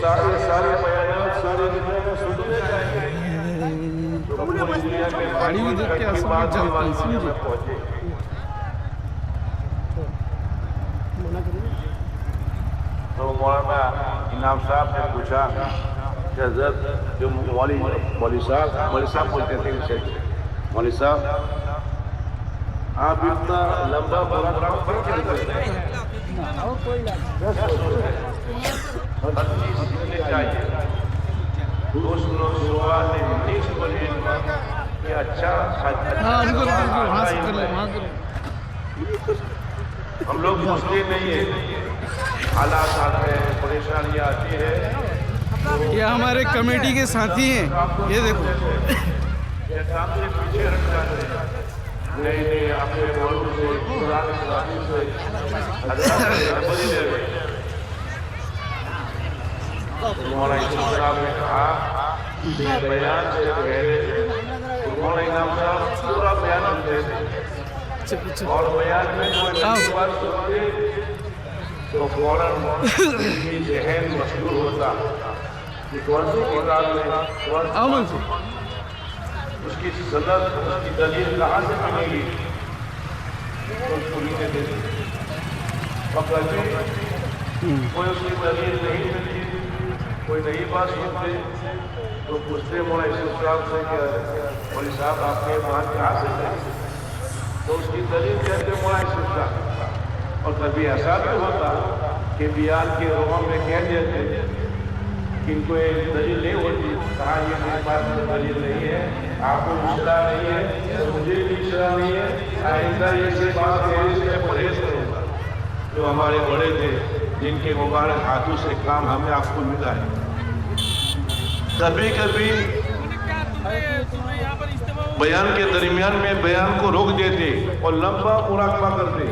سارے بیانات ساری دنیا میں سننے جائیں گے گاڑی بھی دیکھ کے آسمان چلتی سمجھے. تو مولانا انعام صاحب نے پوچھا کہ حضرت جو مولوی صاحب بولتے تھے اسے مولوی صاحب آپ اتنا لمبا پروگرام کیوں کرتے ہیں؟ چاہیے دوست لوگ شروعات میں کہ اچھا ہم لوگ سوچتے نہیں ہیں حالات آتے ہیں پریشانیاں آتی ہیں. یہ ہمارے کمیٹی کے ساتھی ہیں. یہ دیکھو سامنے پیچھے رکھ جاتے ہیں. نہیں اپنے مولوی سے قرآن ساتھی سے بڑی دیر میں مولانا صاحب نے کہا کہ بیان سے پہلے مولانا انعام صاحب پورا بیان کرتے تھے اور بیان میں کوئی نئی بات سنتے تو فوراً کی ذہن مشغول ہوتا کہ کون سی کتاب میں اس کی صدر اس کی دلیل کہاں سے ملے گی تو اس کو لکھے دیتے اور کبھی کوئی اس کی دلیل نہیں ملتی کوئی نئی بات سنتے تو پوچھتے مولانا یوسف صاحب سے کہ مولوی صاحب آپ کے وہاں کہاں سے تھے تو اس کی دلیل کہتے مولانا یوسف صاحب. اور کبھی ایسا بھی ہوتا کہ بیان کے روحوں میں کہہ دیتے کہ ان کو ایک دلیل نہیں ہوتی کہاں یہ میرے پاس دلیل نہیں ہے آپ کو مشکلہ نہیں ہے مجھے بھی مشکلہ نہیں ہے آئندہ یہ سے بات کہنے سے پرہیز کروں گا. جو ہمارے بڑے تھے جن کے مبارک ہاتھوں سے کام ہمیں آپ کو ملا ہے. کبھی کبھی بیان کے درمیان میں بیان کو روک دیتے اور لمبا مراقبہ کرتے.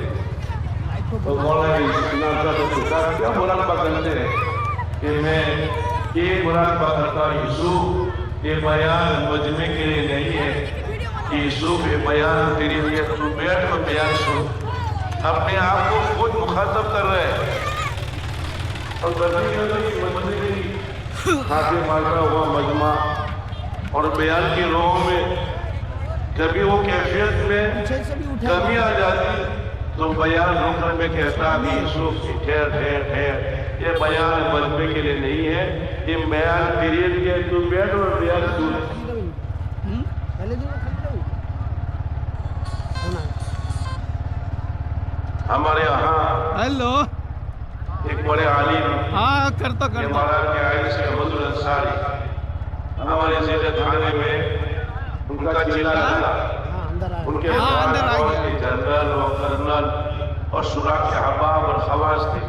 تو مولانا انعام صاحب نے پوچھا کیا مراقبہ کرتے ہیں کہ میں یہ مراقبہ کرتا ہوں یوسف یہ بیان مجمع کے لیے نہیں ہے کہ یوسف یہ بیان تیرے لیے تو بیٹھ کر بیان سن. اپنے آپ کو خود مخاطب کر رہے ہیں اور خاطر مانتا ہوا مجمع اور بیان کی روح میں کبھی وہ کیفیت میں کمی آ جاتی تو بیان روکنے میں کہتا کہ یوسف ٹھہر ٹھہر ٹھہر یہ بیان مجمع کے لیے نہیں ہے یہ بیان تیرے لیے تو بیٹھ اور بیان سن. ہمارے یہاں ہیلو ایک بڑے عالم ہاں کرتا ہمارا کے آئین سے احمد الانصاری ہمارے ضلع تھانے میں ان کا چیلا تھا. ان کے جنرل اور کرنل اور شورا کے احباب اور خواص تھے.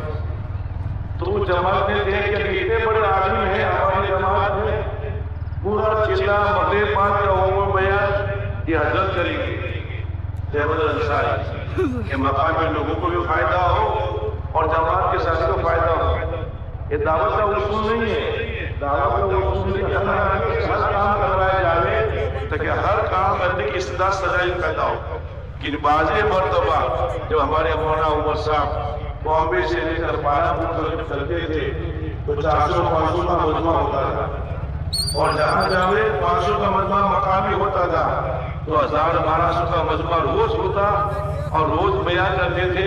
تو جماعت نے دیکھ کہ اتنے بڑے عالم ہیں ہماری جماعت میں پورا چیلا مغرب پاک کا عموم بیان یہ حضرت کریں گے احمد الانصاری کہ مقام میں لوگوں کو بھی فائدہ ہو اور جماعت کے ساتھ کو فائدہ ہو. یہ دعوت کا اصول نہیں ہے. دعوت کا اصول ہے کہ ہر کام کروایا جائے تاکہ ہر کام کرنے کی استعداد سجائی پیدا ہو. کہ بعض مرتبہ جو ہمارے مولانا عمر صاحب بامبے سے لے کر پالپور کرتے تھے تو 400-500 کا مجمع ہوتا تھا اور جہاں جاوے 500 کا مجمع مقامی ہوتا تھا تو 1000-1200 کا مجمع روز ہوتا اور روز بیان کرتے تھے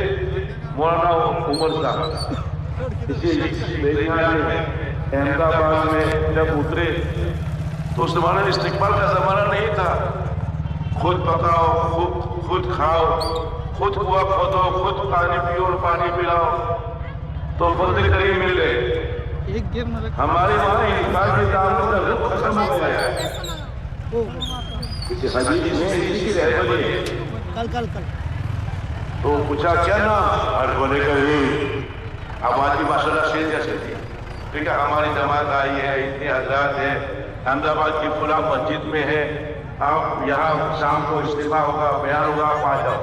مولانا عمر صاحب. اسی لیے احمد آباد میں جب اترے تو اس زمانے میں استقبال کا زمانہ نہیں تھا. خود پکاؤ خود کھاؤ خود کنواں کھودو خود پانی پیو اور پانی پلاؤ تو فضل کریم مل گئے. ہمارے وہاں انسان کی دعوت کا رخ ختم ہو گیا ہے. تو پوچھا کیا نام اور بولے کہ آبادی ماشاءاللہ شیر جیسے تھی. ٹھیک ہے ہماری جماعت آئی ہے اتنے حضرات ہیں احمد آباد کی فلاں مسجد میں ہے آپ یہاں شام کو اجتماع ہوگا بیان ہوگا آپ آ جاؤ.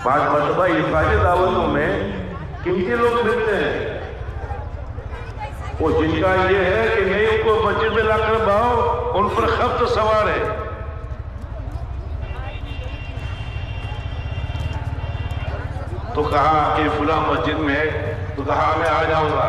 5 مرتبہ افرادی دعوتوں میں کن کے لوگ ملتے ہیں وہ جن کا یہ ہے کہ نہیں ان کو مسجد میں لا کر باؤ ان پر خفت سوار ہے. تو کہا کہ فلاں مسجد میں ہے تو کہا میں آ جاؤں گا.